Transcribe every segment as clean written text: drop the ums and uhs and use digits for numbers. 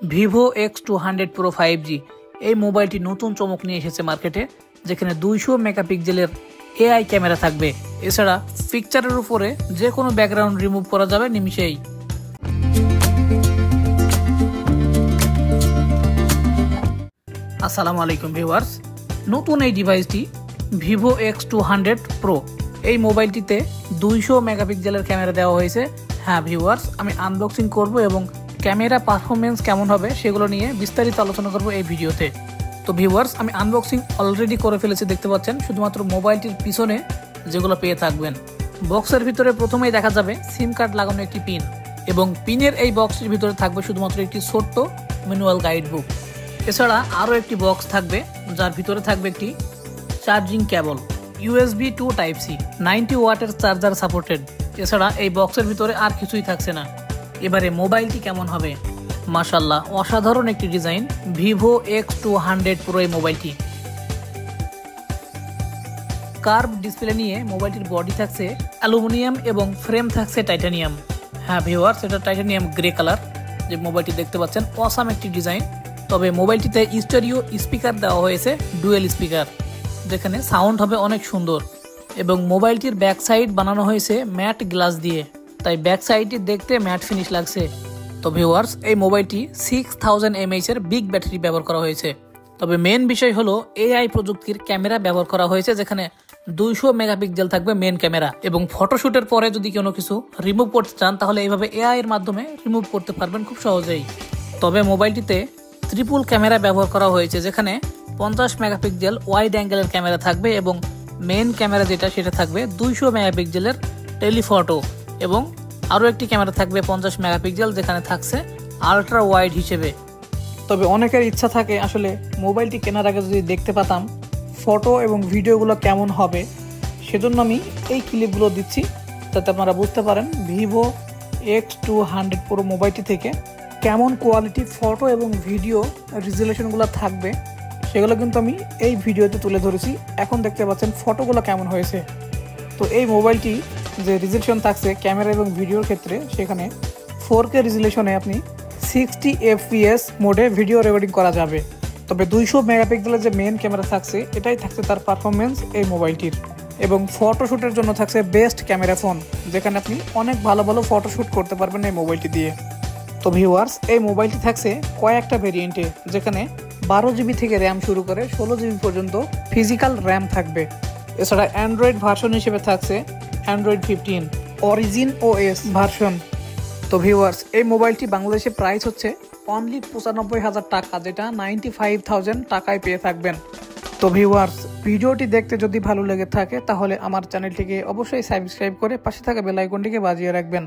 Vivo X200 Pro 5G এই মোবাইলটি নতুন চমক নিয়ে এসেছে মার্কেটে, যেখানে 200 মেগাপিক্সেলের এআই ক্যামেরা থাকবে। এছাড়া পিকচারের উপরে যে কোনো ব্যাকগ্রাউন্ড রিমুভ করা যাবে নিমিষেই। আসসালামু আলাইকুম ভিউয়ার্স, নতুন এই ডিভাইসটি ভিভো X200 Pro এই মোবাইলটিতে 200 মেগাপিক্সেলের ক্যামেরা দেওয়া হয়েছে। হ্যাঁ ভিউয়ার্স, আমি আনবক্সিং করব এবং ক্যামেরা পারফরমেন্স কেমন হবে সেগুলো নিয়ে বিস্তারিত আলোচনা করব এই ভিডিওতে। তো ভিউয়ার্স, আমি আনবক্সিং অলরেডি করে ফেলেছি, দেখতে পাচ্ছেন। শুধুমাত্র মোবাইলটির পিছনে যেগুলো পেয়ে থাকবেন, বক্সের ভিতরে প্রথমেই দেখা যাবে সিম কার্ড লাগানো একটি পিন, এবং পিনের এই বক্সের ভিতরে থাকবে শুধুমাত্র একটি ছোট্ট ম্যানুয়াল গাইড বুক। এছাড়া আরও একটি বক্স থাকবে, যার ভিতরে থাকবে একটি চার্জিং কেবল USB 2 Type-C 90 ওয়াটের চার্জার সাপোর্টেড। এছাড়া এই বক্সের ভিতরে আর কিছুই থাকছে না। এবারে মোবাইলটি কেমন হবে? মাশাআল্লাহ, অসাধারণ একটি ডিজাইন ভিভো X200 Pro এই মোবাইলটি। কার্ভ ডিসপ্লে নিয়ে মোবাইলটির বডি থাকছে অ্যালুমিনিয়াম এবং ফ্রেম থাকছে টাইটানিয়াম। হ্যাঁ ভিউয়ার্স, এটা টাইটানিয়াম গ্রে কালার যে মোবাইলটি দেখতে পাচ্ছেন। অসাম একটি ডিজাইন। তবে মোবাইলটিতে স্টেরিও স্পিকার দেওয়া হয়েছে, ডুয়েল স্পিকার, যেখানে সাউন্ড হবে অনেক সুন্দর। এবং মোবাইলটির ব্যাক সাইড বানানো হয়েছে ম্যাট গ্লাস দিয়ে, তাই ব্যাক সাইডটি দেখতে ম্যাট ফিনিশ লাগছে। তো ভিউয়ার্স, এই মোবাইলটি 6000 mAh এর বিগ ব্যাটারি ব্যবহার করা হয়েছে। তবে মেন বিষয় হলো AI প্রযুক্তির ক্যামেরা ব্যবহার করা হয়েছে, যেখানে 200 মেগাপিক্সেল থাকবে মেন ক্যামেরা। এবং ফটোশুটের পরে যদি কোনো কিছু রিমুভ করতে চান, তাহলে এইভাবে AI এর মাধ্যমে রিমুভ করতে পারবেন খুব সহজেই। তবে মোবাইলটিতে ট্রিপল ক্যামেরা ব্যবহার করা হয়েছে, যেখানে 50 মেগাপিক্সেল ওয়াইড অ্যাঙ্গেলের ক্যামেরা থাকবে, এবং মেন ক্যামেরা যেটা সেটা থাকবে 200 মেগাপিক্সেলের টেলিফটো, এবং আরও একটি ক্যামেরা থাকবে 50 মেগাপিক্সেল, যেখানে থাকছে আলট্রা ওয়াইড হিসেবে। তবে অনেকের ইচ্ছা থাকে আসলে মোবাইলটি কেনার আগে যদি দেখতে পাতাম ফটো এবং ভিডিওগুলো কেমন হবে, সেজন্য আমি এই ক্লিপগুলো দিচ্ছি, যাতে আপনারা বুঝতে পারেন ভিভো X200 Pro মোবাইলটি থেকে কেমন কোয়ালিটি ফটো এবং ভিডিও রেজুলেশনগুলো থাকবে, সেগুলো কিন্তু আমি এই ভিডিওতে তুলে ধরেছি। এখন দেখতে পাচ্ছেন ফটোগুলো কেমন হয়েছে। তো এই মোবাইলটি যে রেজুলেশন থাকছে ক্যামেরা এবং ভিডিওর ক্ষেত্রে, সেখানে 4K রেজুলেশনে আপনি 60 FPS মোডে ভিডিও রেকর্ডিং করা যাবে। তবে 200 মেগাপিক্সেলের যে মেন ক্যামেরা থাকছে, এটাই থাকছে তার পারফরমেন্স এই মোবাইলটির। এবং ফটোশ্যুটের জন্য থাকছে বেস্ট ক্যামেরা ফোন, যেখানে আপনি অনেক ভালো ভালো ফটোশ্যুট করতে পারবেন এই মোবাইলটি দিয়ে। তো ভিউয়ার্স, এই মোবাইলটি থাকছে কয়েকটা ভেরিয়েন্টে, যেখানে 12 GB থেকে র্যাম শুরু করে 16 GB পর্যন্ত ফিজিক্যাল র্যাম থাকবে। এছাড়া অ্যান্ড্রয়েড ভার্সন হিসেবে থাকছে অ্যান্ড্রয়েড 15 অরিজিন OS ভার্সন। তো ভিউয়ার্স, এই মোবাইলটি বাংলাদেশে প্রাইস হচ্ছে অনলি 95,000 টাকা, যেটা 95,000 টাকায় পেয়ে থাকবেন। তো ভিউয়ার্স, ভিডিওটি দেখতে যদি ভালো লেগে থাকে, তাহলে আমার চ্যানেলটিকে অবশ্যই সাবস্ক্রাইব করে পাশে থাকা বেল আইকনটিকে বাজিয়ে রাখবেন,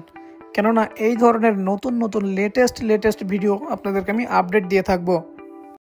কেননা এই ধরনের নতুন নতুন লেটেস্ট ভিডিও আপনাদেরকে আমি আপডেট দিয়ে থাকবো।